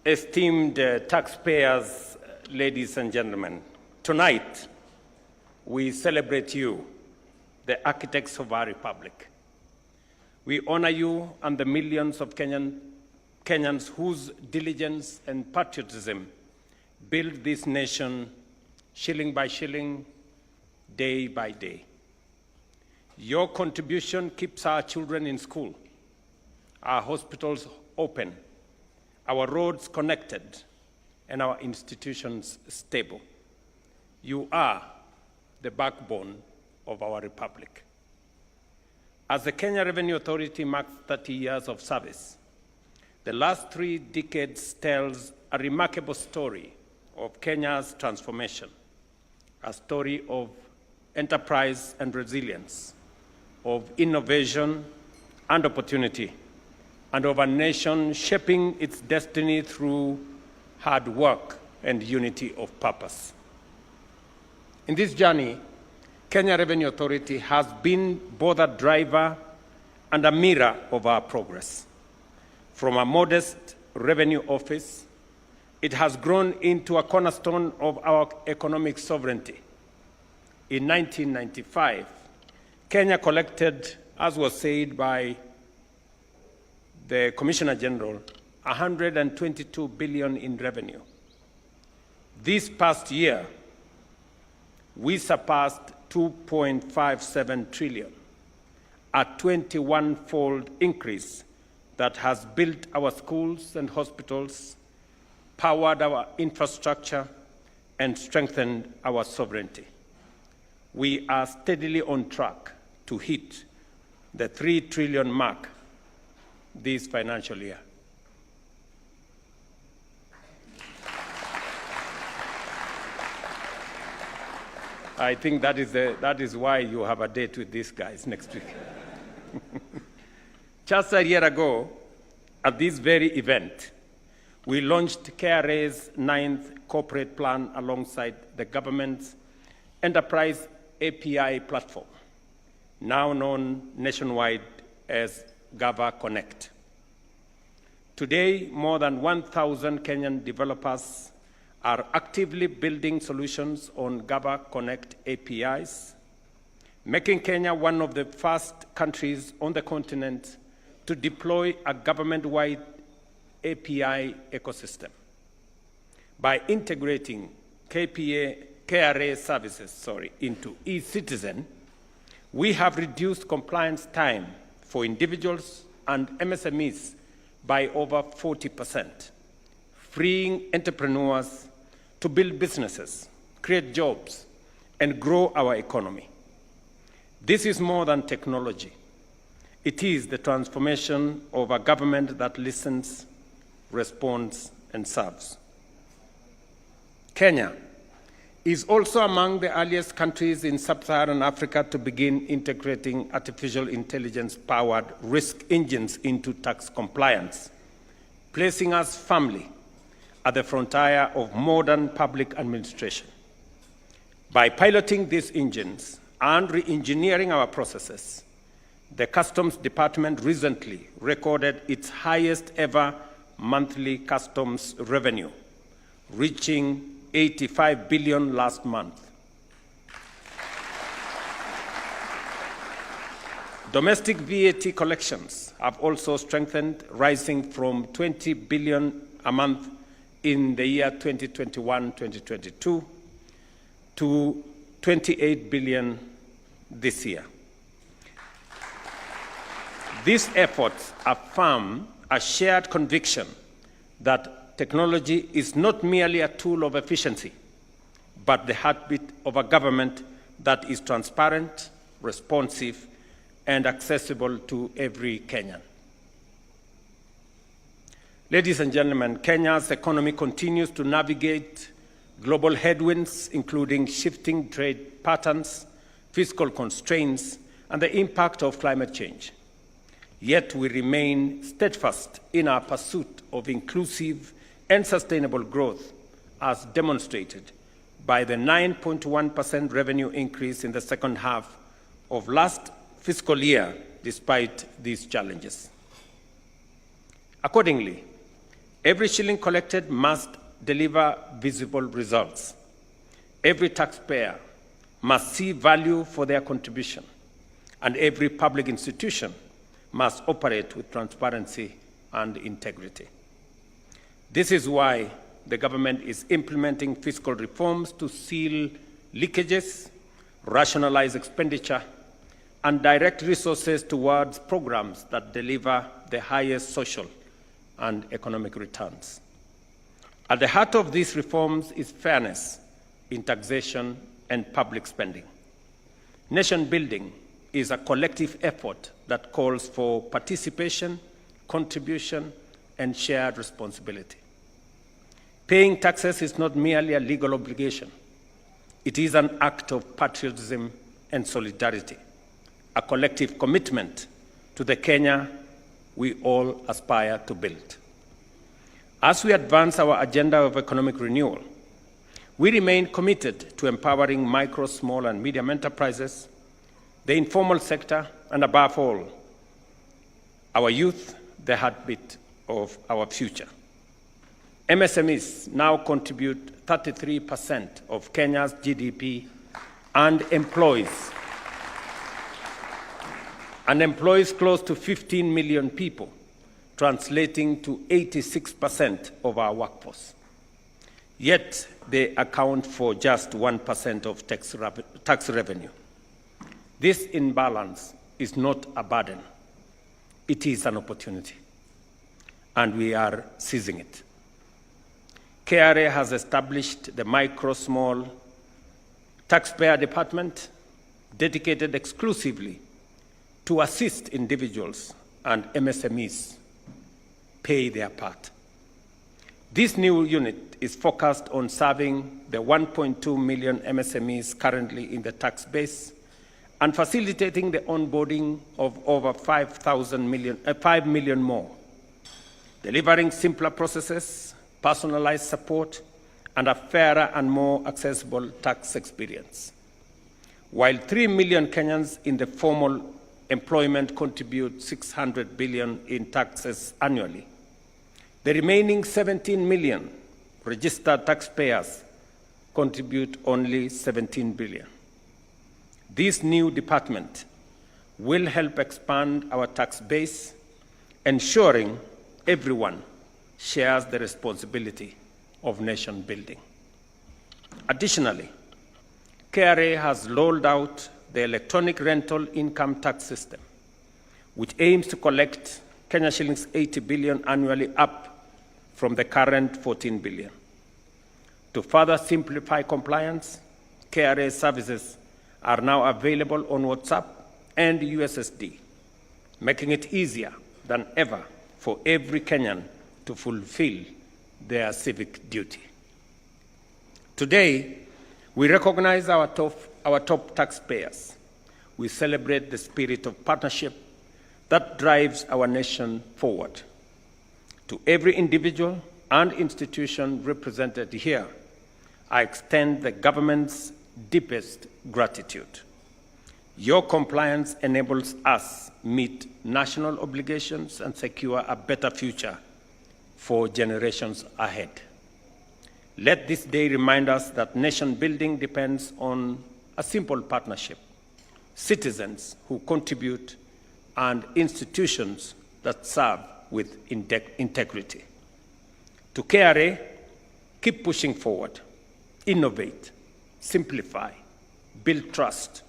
Esteemed taxpayers, ladies and gentlemen, tonight we celebrate you, the architects of our republic. We honor you and the millions of Kenyans whose diligence and patriotism build this nation shilling by shilling, day by day. Your contribution keeps our children in school, our hospitals open, our roads connected, and our institutions stable. You are the backbone of our republic. As the Kenya Revenue Authority marks 30 years of service, the last 3 decades tells a remarkable story of Kenya's transformation, a story of enterprise and resilience, of innovation and opportunity, and of a nation shaping its destiny through hard work and unity of purpose. In this journey, Kenya Revenue Authority has been both a driver and a mirror of our progress. From a modest revenue office, it has grown into a cornerstone of our economic sovereignty. In 1995, Kenya collected, as was said by the Commissioner General, 122 billion in revenue. This past year, we surpassed 2.57 trillion, a 21-fold increase that has built our schools and hospitals, powered our infrastructure, and strengthened our sovereignty. We are steadily on track to hit the 3 trillion mark this financial year. I think that is why you have a date with these guys next week. Just a year ago, at this very event, we launched KRA's 9th corporate plan alongside the government's enterprise API platform, now known nationwide as Gava Connect. Today, more than 1,000 Kenyan developers are actively building solutions on Gava Connect APIs, making Kenya one of the first countries on the continent to deploy a government-wide API ecosystem. By integrating KRA services into eCitizen, we have reduced compliance time for individuals and MSMEs by over 40%, freeing entrepreneurs to build businesses, create jobs, and grow our economy. This is more than technology. It is the transformation of a government that listens, responds, and serves. Kenya is also among the earliest countries in sub-Saharan Africa to begin integrating artificial intelligence-powered risk engines into tax compliance, placing us firmly at the frontier of modern public administration. By piloting these engines and re-engineering our processes, the Customs Department recently recorded its highest ever monthly customs revenue, reaching 85 billion last month. Domestic VAT collections have also strengthened, rising from 20 billion a month in the year 2021-2022 to 28 billion this year. These efforts affirm a shared conviction that technology is not merely a tool of efficiency, but the heartbeat of a government that is transparent, responsive, and accessible to every Kenyan. Ladies and gentlemen, Kenya's economy continues to navigate global headwinds, including shifting trade patterns, fiscal constraints, and the impact of climate change. Yet we remain steadfast in our pursuit of inclusive and sustainable growth, as demonstrated by the 9.1% revenue increase in the second half of last fiscal year, despite these challenges. Accordingly, Every shilling collected must deliver visible results. Every taxpayer must see value for their contribution, and every public institution must operate with transparency and integrity. This is why the government is implementing fiscal reforms to seal leakages, rationalize expenditure, and direct resources towards programs that deliver the highest social and economic returns. At the heart of these reforms is fairness in taxation and public spending. Nation building is a collective effort that calls for participation, contribution, and shared responsibility. Paying taxes is not merely a legal obligation. It is an act of patriotism and solidarity, a collective commitment to the Kenya we all aspire to build. As we advance our agenda of economic renewal, we remain committed to empowering micro, small, and medium enterprises, the informal sector, and above all, our youth, the heartbeat of our future. MSMEs now contribute 33% of Kenya's GDP and employs close to 15 million people, translating to 86% of our workforce. Yet they account for just 1% of tax revenue. This imbalance is not a burden. It is an opportunity, and we are seizing it. KRA has established the Micro Small Taxpayer Department dedicated exclusively to assist individuals and MSMEs pay their part. This new unit is focused on serving the 1.2 million MSMEs currently in the tax base and facilitating the onboarding of over 5 million more, delivering simpler processes, personalized support, and a fairer and more accessible tax experience. While 3 million Kenyans in the formal employment contribute 600 billion in taxes annually, the remaining 17 million registered taxpayers contribute only 17 billion. This new department will help expand our tax base, ensuring everyone shares the responsibility of nation building. Additionally, KRA has rolled out the electronic rental income tax system, which aims to collect Kenya shillings 80 billion annually, up from the current 14 billion. To further simplify compliance, KRA services are now available on WhatsApp and USSD, making it easier than ever for every Kenyan to fulfill their civic duty. Today, we recognize our top taxpayers. We celebrate the spirit of partnership that drives our nation forward. To every individual and institution represented here, I extend the government's deepest gratitude. Your compliance enables us meet national obligations and secure a better future for generations ahead. Let this day remind us that nation building depends on a simple partnership: citizens who contribute and institutions that serve with integrity. To KRA, keep pushing forward, innovate, simplify, build trust,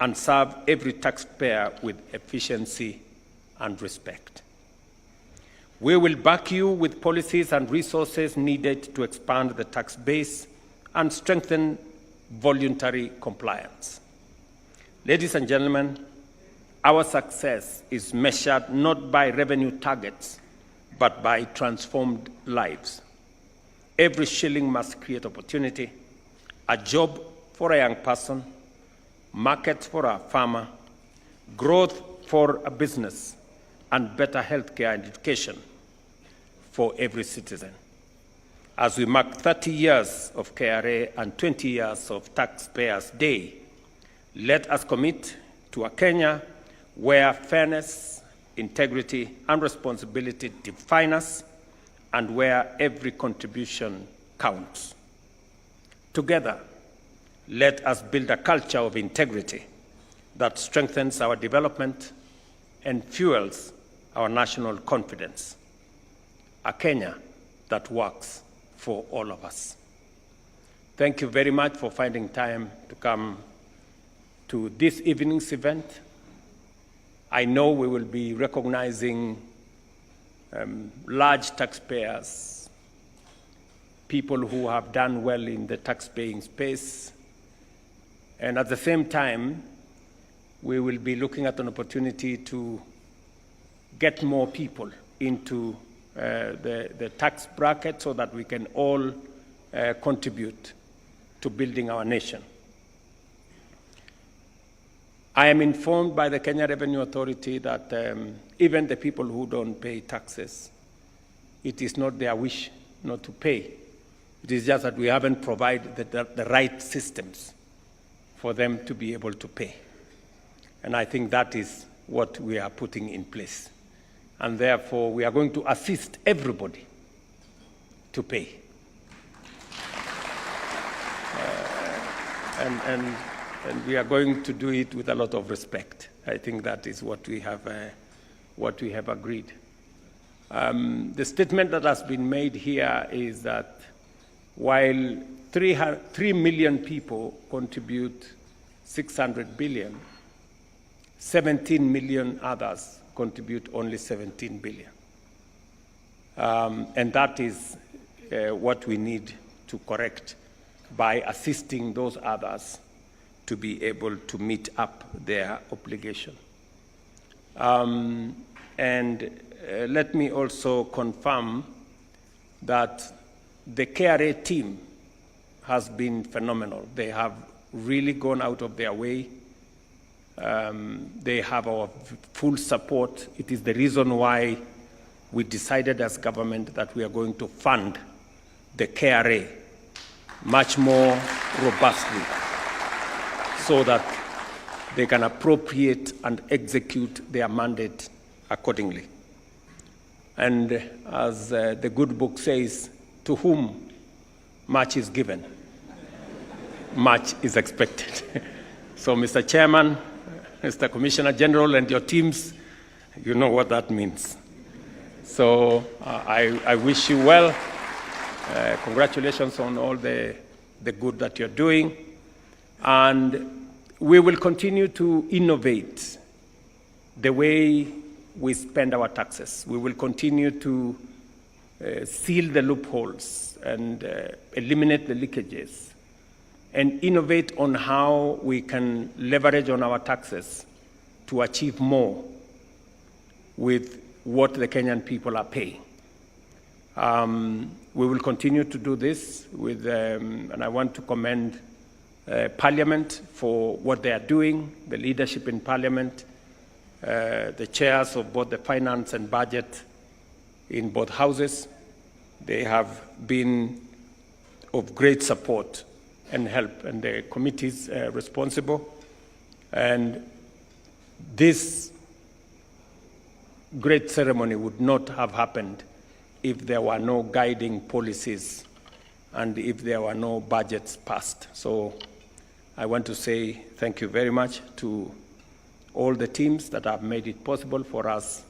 and serve every taxpayer with efficiency and respect. We will back you with policies and resources needed to expand the tax base and strengthen voluntary compliance. Ladies and gentlemen, our success is measured not by revenue targets, but by transformed lives. Every shilling must create opportunity: a job for a young person, markets for a farmer, growth for a business, and better healthcare and education for every citizen. As we mark 30 years of KRA and 20 years of Taxpayers' Day, let us commit to a Kenya where fairness, integrity, and responsibility define us, and where every contribution counts. Together, let us build a culture of integrity that strengthens our development and fuels our national confidence. A Kenya that works for all of us. Thank you very much for finding time to come to this evening's event. I know we will be recognizing large taxpayers, people who have done well in the tax-paying space, and at the same time, we will be looking at an opportunity to get more people into the tax bracket so that we can all contribute to building our nation. I am informed by the Kenya Revenue Authority that even the people who don't pay taxes, it is not their wish not to pay. It is just that we haven't provided the right systems for them to be able to pay. And I think that is what we are putting in place. And therefore, we are going to assist everybody to pay. And we are going to do it with a lot of respect. I think that is what we have agreed. The statement that has been made here is that while 3 million people contribute 600 billion, 17 million others contribute only 17 billion. And that is what we need to correct by assisting those others to be able to meet up their obligation. Let me also confirm that the KRA team has been phenomenal. They have really gone out of their way. They have our full support. It is the reason why we decided as government that we are going to fund the KRA much more robustly so that they can appropriate and execute their mandate accordingly. And as the good book says, to whom much is given, much is expected. So, Mr. Chairman, Mr. Commissioner General, and your teams, you know what that means. So I wish you well. Congratulations on all the good that you're doing. And we will continue to innovate the way we spend our taxes. We will continue to seal the loopholes and eliminate the leakages and innovate on how we can leverage on our taxes to achieve more with what the Kenyan people are paying. We will continue to do this with, and I want to commend Parliament for what they are doing, the leadership in Parliament, the chairs of both the Finance and Budget in both houses. They have been of great support and help, and the committees responsible. And this great ceremony would not have happened if there were no guiding policies and if there were no budgets passed. So I want to say thank you very much to all the teams that have made it possible for us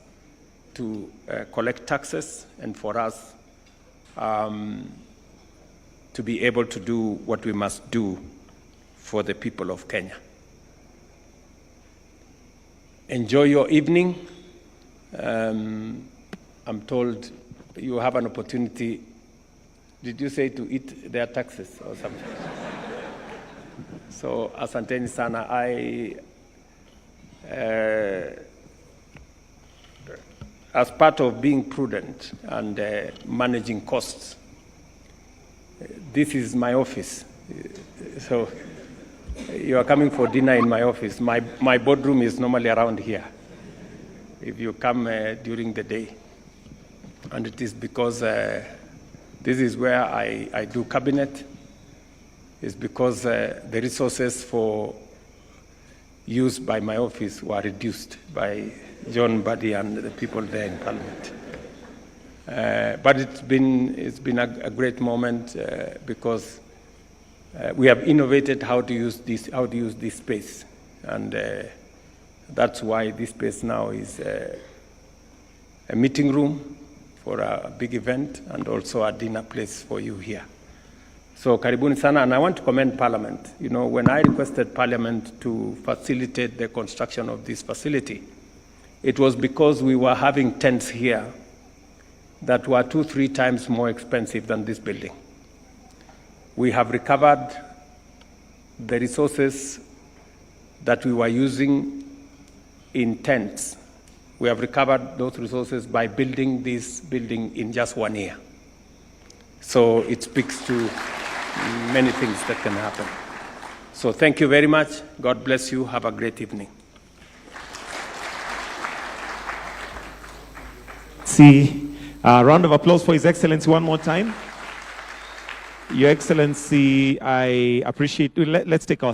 to collect taxes and for us to be able to do what we must do for the people of Kenya. Enjoy your evening. I'm told you have an opportunity, did you say to eat their taxes or something? So, asanteni sana. As part of being prudent and managing costs, this is my office. So, you are coming for dinner in my office. My boardroom is normally around here, if you come during the day. And it is because this is where I do cabinet. It's because the resources for use by my office were reduced by John Buddy and the people there in Parliament. But it's been a great moment because we have innovated how to use this space, and that's why this space now is a meeting room for a big event and also a dinner place for you here. So karibuni sana, and I want to commend Parliament. You know, when I requested Parliament to facilitate the construction of this facility, it was because we were having tents here that were 2-3 times more expensive than this building. We have recovered the resources that we were using in tents. We have recovered those resources by building this building in just 1 year. So it speaks to many things that can happen. So thank you very much. God bless you. Have a great evening. See, a round of applause for His Excellency one more time. Your Excellency, I appreciate. Let's take our